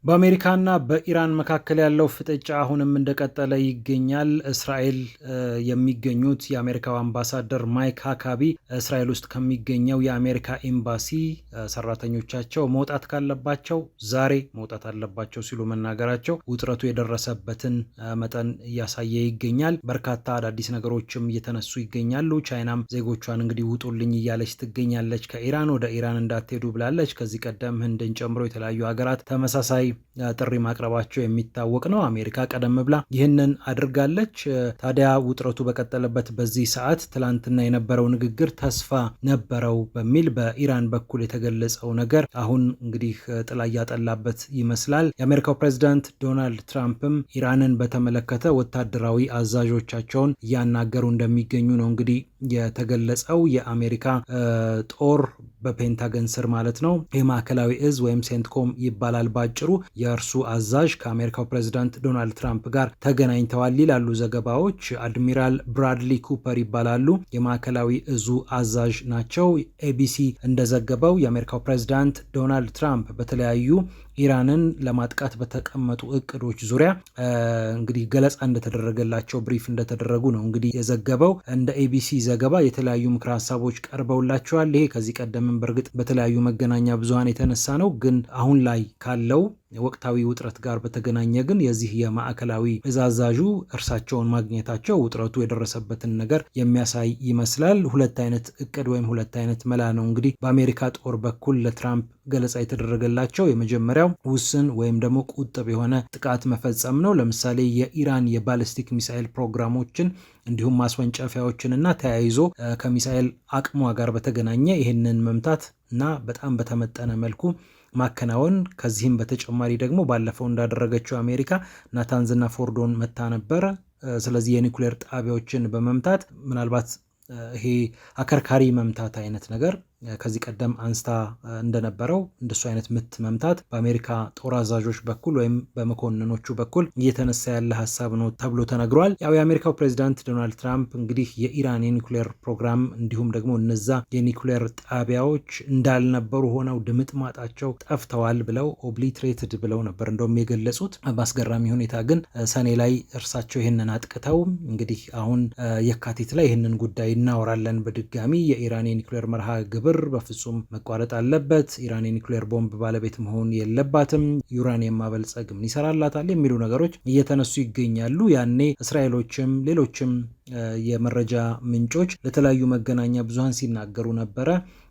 በአሜሪካና በኢራን መካከል ያለው ፍጥጫ አሁንም እንደቀጠለ ይገኛል። እስራኤል የሚገኙት የአሜሪካው አምባሳደር ማይክ ሃካቢ እስራኤል ውስጥ ከሚገኘው የአሜሪካ ኤምባሲ ሰራተኞቻቸው መውጣት ካለባቸው ዛሬ መውጣት አለባቸው ሲሉ መናገራቸው ውጥረቱ የደረሰበትን መጠን እያሳየ ይገኛል። በርካታ አዳዲስ ነገሮችም እየተነሱ ይገኛሉ። ቻይናም ዜጎቿን እንግዲህ ውጡልኝ እያለች ትገኛለች። ከኢራን ወደ ኢራን እንዳትሄዱ ብላለች። ከዚህ ቀደም ህንድን ጨምሮ የተለያዩ ሀገራት ተመሳሳይ ጥሪ ማቅረባቸው የሚታወቅ ነው። አሜሪካ ቀደም ብላ ይህንን አድርጋለች። ታዲያ ውጥረቱ በቀጠለበት በዚህ ሰዓት ትላንትና የነበረው ንግግር ተስፋ ነበረው በሚል በኢራን በኩል የተገለጸው ነገር አሁን እንግዲህ ጥላ እያጠላበት ይመስላል። የአሜሪካው ፕሬዚዳንት ዶናልድ ትራምፕም ኢራንን በተመለከተ ወታደራዊ አዛዦቻቸውን እያናገሩ እንደሚገኙ ነው እንግዲህ የተገለጸው። የአሜሪካ ጦር በፔንታገን ስር ማለት ነው የማዕከላዊ እዝ ወይም ሴንትኮም ይባላል ባጭሩ። የእርሱ አዛዥ ከአሜሪካው ፕሬዚዳንት ዶናልድ ትራምፕ ጋር ተገናኝተዋል ይላሉ ዘገባዎች። አድሚራል ብራድሊ ኩፐር ይባላሉ። የማዕከላዊ እዙ አዛዥ ናቸው። ኤቢሲ እንደዘገበው የአሜሪካው ፕሬዚዳንት ዶናልድ ትራምፕ በተለያዩ ኢራንን ለማጥቃት በተቀመጡ እቅዶች ዙሪያ እንግዲህ ገለጻ እንደተደረገላቸው ብሪፍ እንደተደረጉ ነው እንግዲህ የዘገበው። እንደ ኤቢሲ ዘገባ የተለያዩ ምክረ ሀሳቦች ቀርበውላቸዋል። ይሄ ከዚህ ቀደምም በእርግጥ በተለያዩ መገናኛ ብዙሃን የተነሳ ነው። ግን አሁን ላይ ካለው ወቅታዊ ውጥረት ጋር በተገናኘ ግን የዚህ የማዕከላዊ እዝ አዛዡ እርሳቸውን ማግኘታቸው ውጥረቱ የደረሰበትን ነገር የሚያሳይ ይመስላል። ሁለት አይነት እቅድ ወይም ሁለት አይነት መላ ነው እንግዲህ በአሜሪካ ጦር በኩል ለትራምፕ ገለጻ የተደረገላቸው። የመጀመሪያው ውስን ወይም ደግሞ ቁጥብ የሆነ ጥቃት መፈጸም ነው። ለምሳሌ የኢራን የባሊስቲክ ሚሳኤል ፕሮግራሞችን እንዲሁም ማስወንጨፊያዎችን እና ተያይዞ ከሚሳኤል አቅሟ ጋር በተገናኘ ይህንን መምታት እና በጣም በተመጠነ መልኩ ማከናወን። ከዚህም በተጨማሪ ደግሞ ባለፈው እንዳደረገችው አሜሪካ ናታንዝና ፎርዶን መታ ነበረ። ስለዚህ የኒኩሌር ጣቢያዎችን በመምታት ምናልባት ይሄ አከርካሪ መምታት አይነት ነገር ከዚህ ቀደም አንስታ እንደነበረው እንደሱ አይነት ምት መምታት በአሜሪካ ጦር አዛዦች በኩል ወይም በመኮንኖቹ በኩል እየተነሳ ያለ ሀሳብ ነው ተብሎ ተነግሯል። ያው የአሜሪካው ፕሬዚዳንት ዶናልድ ትራምፕ እንግዲህ የኢራን የኒኩሌር ፕሮግራም እንዲሁም ደግሞ እነዛ የኒኩሌር ጣቢያዎች እንዳልነበሩ ሆነው ድምጥማጣቸው ጠፍተዋል ብለው ኦብሊትሬትድ ብለው ነበር እንደውም የገለጹት። በአስገራሚ ሁኔታ ግን ሰኔ ላይ እርሳቸው ይህንን አጥቅተው እንግዲህ አሁን የካቲት ላይ ይህንን ጉዳይ እናወራለን በድጋሚ የኢራን የኒኩሌር መርሃ ግብር በፍጹም መቋረጥ አለበት፣ ኢራን የኒኩሌር ቦምብ ባለቤት መሆን የለባትም፣ ዩራኒየም ማበልጸግ ምን ይሰራላታል የሚሉ ነገሮች እየተነሱ ይገኛሉ። ያኔ እስራኤሎችም ሌሎችም የመረጃ ምንጮች ለተለያዩ መገናኛ ብዙሃን ሲናገሩ ነበረ።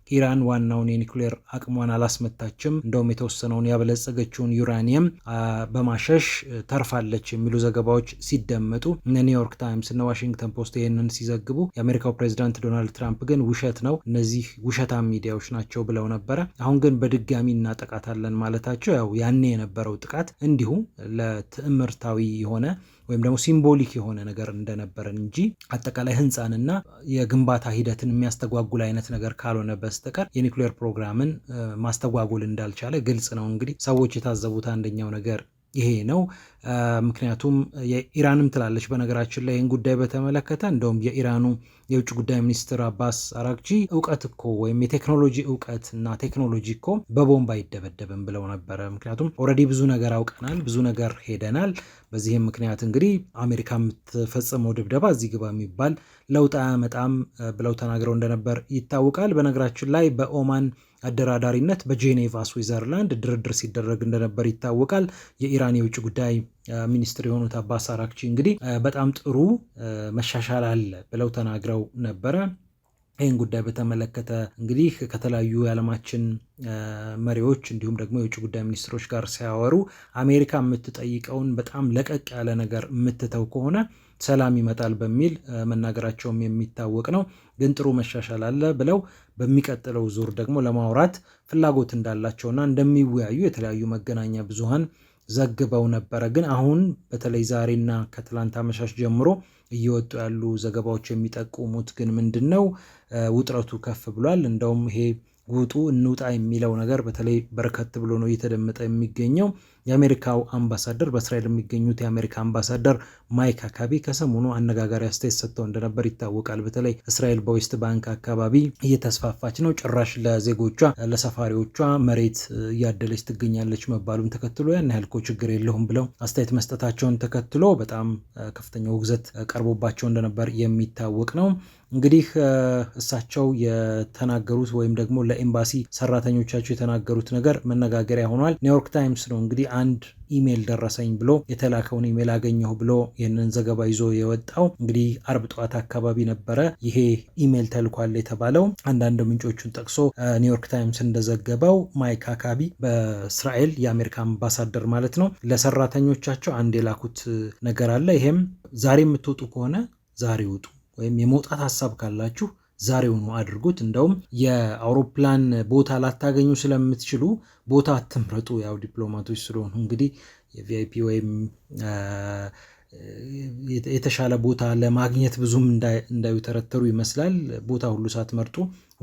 ኢራን ዋናውን የኒኩሌር አቅሟን አላስመታችም፣ እንደውም የተወሰነውን ያበለጸገችውን ዩራኒየም በማሸሽ ተርፋለች የሚሉ ዘገባዎች ሲደመጡ እነ ኒውዮርክ ታይምስ እና ዋሽንግተን ፖስት ይህንን ሲዘግቡ የአሜሪካው ፕሬዚዳንት ዶናልድ ትራምፕ ግን ውሸት ነው፣ እነዚህ ውሸታም ሚዲያዎች ናቸው ብለው ነበረ። አሁን ግን በድጋሚ እናጠቃታለን ማለታቸው ያው ያኔ የነበረው ጥቃት እንዲሁ ለትዕምርታዊ የሆነ ወይም ደግሞ ሲምቦሊክ የሆነ ነገር እንደነበረን እንጂ አጠቃላይ ህንፃንና የግንባታ ሂደትን የሚያስተጓጉል አይነት ነገር ካልሆነ በስተቀር የኒኩሌር ፕሮግራምን ማስተጓጉል እንዳልቻለ ግልጽ ነው። እንግዲህ ሰዎች የታዘቡት አንደኛው ነገር ይሄ ነው። ምክንያቱም የኢራንም ትላለች በነገራችን ላይ ይህን ጉዳይ በተመለከተ እንደውም የኢራኑ የውጭ ጉዳይ ሚኒስትር አባስ አራግቺ እውቀት እኮ ወይም የቴክኖሎጂ እውቀት እና ቴክኖሎጂ እኮ በቦምብ አይደበደብም ብለው ነበረ። ምክንያቱም ኦልሬዲ ብዙ ነገር አውቀናል፣ ብዙ ነገር ሄደናል። በዚህም ምክንያት እንግዲህ አሜሪካ የምትፈጽመው ድብደባ እዚህ ግባ የሚባል ለውጥ አያመጣም ብለው ተናግረው እንደነበር ይታወቃል። በነገራችን ላይ በኦማን አደራዳሪነት በጄኔቫ ስዊዘርላንድ ድርድር ሲደረግ እንደነበር ይታወቃል። የኢራን የውጭ ጉዳይ ሚኒስትር የሆኑት አባስ አራግቺ እንግዲህ በጣም ጥሩ መሻሻል አለ ብለው ተናግረው ነበረ። ይህን ጉዳይ በተመለከተ እንግዲህ ከተለያዩ የዓለማችን መሪዎች እንዲሁም ደግሞ የውጭ ጉዳይ ሚኒስትሮች ጋር ሲያወሩ አሜሪካ የምትጠይቀውን በጣም ለቀቅ ያለ ነገር የምትተው ከሆነ ሰላም ይመጣል በሚል መናገራቸውም የሚታወቅ ነው። ግን ጥሩ መሻሻል አለ ብለው በሚቀጥለው ዙር ደግሞ ለማውራት ፍላጎት እንዳላቸውና እንደሚወያዩ የተለያዩ መገናኛ ብዙሃን ዘግበው ነበረ። ግን አሁን በተለይ ዛሬና ከትላንት አመሻሽ ጀምሮ እየወጡ ያሉ ዘገባዎች የሚጠቁሙት ግን ምንድን ነው? ውጥረቱ ከፍ ብሏል። እንደውም ይሄ ውጡ እንውጣ የሚለው ነገር በተለይ በርከት ብሎ ነው እየተደመጠ የሚገኘው። የአሜሪካው አምባሳደር በእስራኤል የሚገኙት የአሜሪካ አምባሳደር ማይክ ሃካቢ ከሰሞኑ አነጋጋሪ አስተያየት ሰጥተው እንደነበር ይታወቃል። በተለይ እስራኤል በዌስት ባንክ አካባቢ እየተስፋፋች ነው፣ ጭራሽ ለዜጎቿ ለሰፋሪዎቿ መሬት እያደለች ትገኛለች መባሉን ተከትሎ ያን ያህል እኮ ችግር የለውም ብለው አስተያየት መስጠታቸውን ተከትሎ በጣም ከፍተኛ ውግዘት ቀርቦባቸው እንደነበር የሚታወቅ ነው። እንግዲህ እሳቸው የተናገሩት ወይም ደግሞ ለኤምባሲ ሰራተኞቻቸው የተናገሩት ነገር መነጋገሪያ ሆኗል። ኒውዮርክ ታይምስ ነው እንግዲህ አንድ ኢሜል ደረሰኝ ብሎ የተላከውን ኢሜል አገኘሁ ብሎ ይህንን ዘገባ ይዞ የወጣው። እንግዲህ አርብ ጠዋት አካባቢ ነበረ ይሄ ኢሜል ተልኳል የተባለው። አንዳንድ ምንጮቹን ጠቅሶ ኒውዮርክ ታይምስ እንደዘገበው ማይክ ሃካቢ በእስራኤል የአሜሪካ አምባሳደር ማለት ነው ለሰራተኞቻቸው አንድ የላኩት ነገር አለ። ይሄም ዛሬ የምትወጡ ከሆነ ዛሬ ውጡ፣ ወይም የመውጣት ሀሳብ ካላችሁ ዛሬውኑ አድርጉት። እንደውም የአውሮፕላን ቦታ ላታገኙ ስለምትችሉ ቦታ አትምረጡ። ያው ዲፕሎማቶች ስለሆኑ እንግዲህ የቪአይፒ ወይም የተሻለ ቦታ ለማግኘት ብዙም እንዳይተረተሩ ይመስላል። ቦታ ሁሉ ሳትመርጡ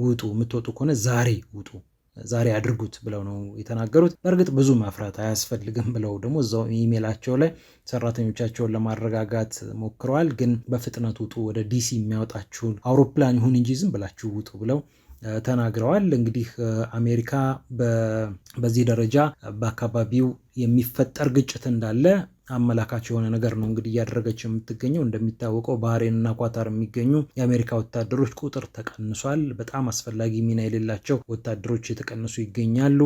ውጡ፣ የምትወጡ ከሆነ ዛሬ ውጡ፣ ዛሬ አድርጉት ብለው ነው የተናገሩት። በእርግጥ ብዙ ማፍራት አያስፈልግም ብለው ደግሞ እዛው ኢሜላቸው ላይ ሰራተኞቻቸውን ለማረጋጋት ሞክረዋል። ግን በፍጥነት ውጡ፣ ወደ ዲሲ የሚያወጣችሁን አውሮፕላን ይሁን እንጂ ዝም ብላችሁ ውጡ ብለው ተናግረዋል። እንግዲህ አሜሪካ በዚህ ደረጃ በአካባቢው የሚፈጠር ግጭት እንዳለ አመላካች የሆነ ነገር ነው እንግዲህ እያደረገች የምትገኘው። እንደሚታወቀው ባህሬንና ኳታር የሚገኙ የአሜሪካ ወታደሮች ቁጥር ተቀንሷል። በጣም አስፈላጊ ሚና የሌላቸው ወታደሮች የተቀነሱ ይገኛሉ።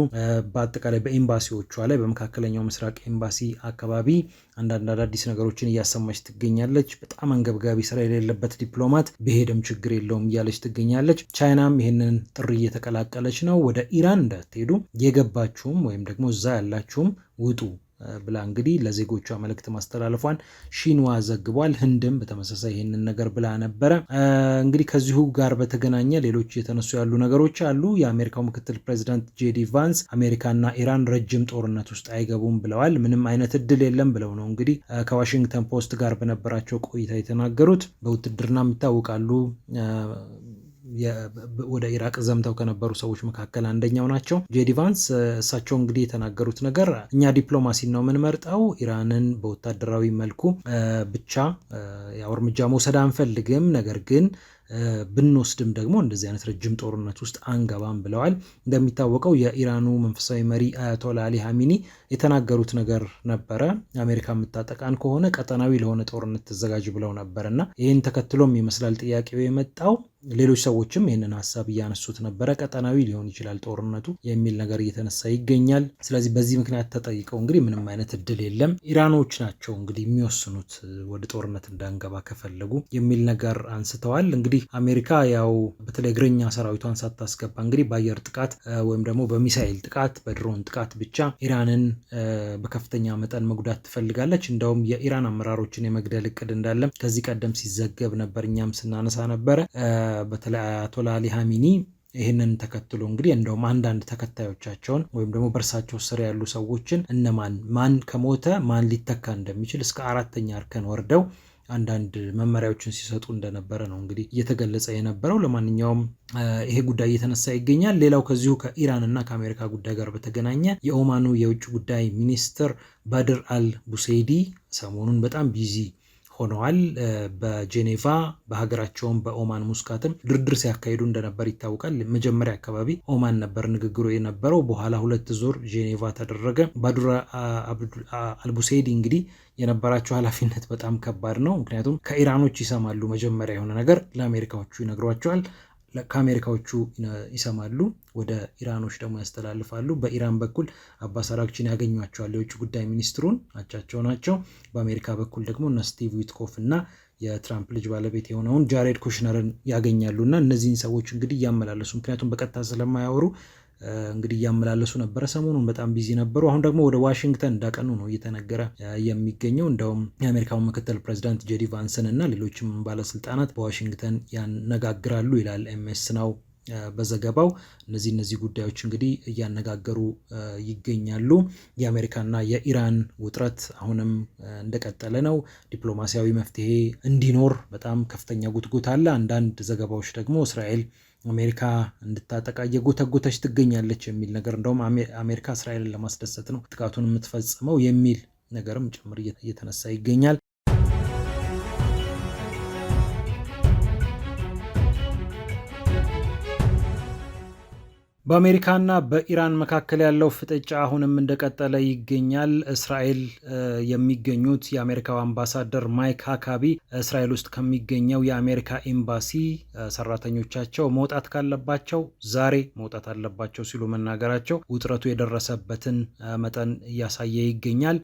በአጠቃላይ በኤምባሲዎቿ ላይ በመካከለኛው ምስራቅ ኤምባሲ አካባቢ አንዳንድ አዳዲስ ነገሮችን እያሰማች ትገኛለች። በጣም አንገብጋቢ ስራ የሌለበት ዲፕሎማት በሄደም ችግር የለውም እያለች ትገኛለች። ቻይናም ይህንን ጥሪ እየተቀላቀለች ነው። ወደ ኢራን እንዳትሄዱ፣ የገባችሁም ወይም ደግሞ እዛ ያላችሁም ውጡ ብላ እንግዲህ ለዜጎቿ መልእክት ማስተላለፏን ሺንዋ ዘግቧል። ህንድም በተመሳሳይ ይህንን ነገር ብላ ነበረ። እንግዲህ ከዚሁ ጋር በተገናኘ ሌሎች የተነሱ ያሉ ነገሮች አሉ። የአሜሪካው ምክትል ፕሬዚዳንት ጄዲ ቫንስ አሜሪካና ኢራን ረጅም ጦርነት ውስጥ አይገቡም ብለዋል። ምንም አይነት እድል የለም ብለው ነው እንግዲህ ከዋሽንግተን ፖስት ጋር በነበራቸው ቆይታ የተናገሩት። በውትድርና ይታወቃሉ። ወደ ኢራቅ ዘምተው ከነበሩ ሰዎች መካከል አንደኛው ናቸው ጄዲ ቫንስ። እሳቸው እንግዲህ የተናገሩት ነገር እኛ ዲፕሎማሲን ነው የምንመርጠው፣ ኢራንን በወታደራዊ መልኩ ብቻ ያው እርምጃ መውሰድ አንፈልግም፣ ነገር ግን ብንወስድም ደግሞ እንደዚህ አይነት ረጅም ጦርነት ውስጥ አንገባም ብለዋል። እንደሚታወቀው የኢራኑ መንፈሳዊ መሪ አያቶላ አሊ ሀሚኒ የተናገሩት ነገር ነበረ። አሜሪካ የምታጠቃን ከሆነ ቀጠናዊ ለሆነ ጦርነት ተዘጋጅ ብለው ነበር እና ይህን ተከትሎም ይመስላል ጥያቄው የመጣው። ሌሎች ሰዎችም ይህንን ሀሳብ እያነሱት ነበረ። ቀጠናዊ ሊሆን ይችላል ጦርነቱ የሚል ነገር እየተነሳ ይገኛል። ስለዚህ በዚህ ምክንያት ተጠይቀው እንግዲህ ምንም አይነት እድል የለም፣ ኢራኖች ናቸው እንግዲህ የሚወስኑት ወደ ጦርነት እንዳንገባ ከፈለጉ የሚል ነገር አንስተዋል። እንግዲህ አሜሪካ ያው በተለይ እግረኛ ሰራዊቷን ሳታስገባ እንግዲህ በአየር ጥቃት ወይም ደግሞ በሚሳኤል ጥቃት በድሮን ጥቃት ብቻ ኢራንን በከፍተኛ መጠን መጉዳት ትፈልጋለች። እንደውም የኢራን አመራሮችን የመግደል እቅድ እንዳለም ከዚህ ቀደም ሲዘገብ ነበር፣ እኛም ስናነሳ ነበረ። በተለይ አያቶላ አሊ ሀሚኒ ይህንን ተከትሎ እንግዲህ እንደውም አንዳንድ ተከታዮቻቸውን ወይም ደግሞ በእርሳቸው ስር ያሉ ሰዎችን ማን ከሞተ ማን ሊተካ እንደሚችል እስከ 4ኛ እርከን ወርደው አንዳንድ መመሪያዎችን ሲሰጡ እንደነበረ ነው እንግዲህ እየተገለጸ የነበረው። ለማንኛውም ይሄ ጉዳይ እየተነሳ ይገኛል። ሌላው ከዚሁ ከኢራን እና ከአሜሪካ ጉዳይ ጋር በተገናኘ የኦማኑ የውጭ ጉዳይ ሚኒስትር ባድር አል ቡሴይዲ ሰሞኑን በጣም ቢዚ ሆነዋል። በጄኔቫ በሀገራቸውን በኦማን ሙስካትም ድርድር ሲያካሂዱ እንደነበር ይታወቃል። መጀመሪያ አካባቢ ኦማን ነበር ንግግሩ የነበረው፣ በኋላ 2 ዙር ጄኔቫ ተደረገ። ባዱር አልቡሴይዲ እንግዲህ የነበራቸው ኃላፊነት በጣም ከባድ ነው። ምክንያቱም ከኢራኖች ይሰማሉ፣ መጀመሪያ የሆነ ነገር ለአሜሪካዎቹ ይነግሯቸዋል፣ ከአሜሪካዎቹ ይሰማሉ፣ ወደ ኢራኖች ደግሞ ያስተላልፋሉ። በኢራን በኩል አባስ አራግቺን ያገኟቸዋል፣ የውጭ ጉዳይ ሚኒስትሩን አቻቸው ናቸው። በአሜሪካ በኩል ደግሞ እነ ስቲቭ ዊትኮፍ እና የትራምፕ ልጅ ባለቤት የሆነውን ጃሬድ ኩሽነርን ያገኛሉ እና እነዚህን ሰዎች እንግዲህ እያመላለሱ ምክንያቱም በቀጥታ ስለማያወሩ እንግዲህ እያመላለሱ ነበረ። ሰሞኑን በጣም ቢዚ ነበሩ። አሁን ደግሞ ወደ ዋሽንግተን እንዳቀኑ ነው እየተነገረ የሚገኘው። እንደውም የአሜሪካው ምክትል ፕሬዚዳንት ጄዲ ቫንስን እና ሌሎችም ባለስልጣናት በዋሽንግተን ያነጋግራሉ ይላል ኤምኤስ ናው በዘገባው እነዚህ ጉዳዮች እንግዲህ እያነጋገሩ ይገኛሉ። የአሜሪካና የኢራን ውጥረት አሁንም እንደቀጠለ ነው። ዲፕሎማሲያዊ መፍትሄ እንዲኖር በጣም ከፍተኛ ጉትጉት አለ። አንዳንድ ዘገባዎች ደግሞ እስራኤል አሜሪካ እንድታጠቃ እየጎተጎተች ትገኛለች የሚል ነገር፣ እንደውም አሜሪካ እስራኤልን ለማስደሰት ነው ጥቃቱን የምትፈጽመው የሚል ነገርም ጭምር እየተነሳ ይገኛል። በአሜሪካና በኢራን መካከል ያለው ፍጥጫ አሁንም እንደቀጠለ ይገኛል። እስራኤል የሚገኙት የአሜሪካው አምባሳደር ማይክ ሃካቢ እስራኤል ውስጥ ከሚገኘው የአሜሪካ ኤምባሲ ሰራተኞቻቸው መውጣት ካለባቸው ዛሬ መውጣት አለባቸው ሲሉ መናገራቸው ውጥረቱ የደረሰበትን መጠን እያሳየ ይገኛል።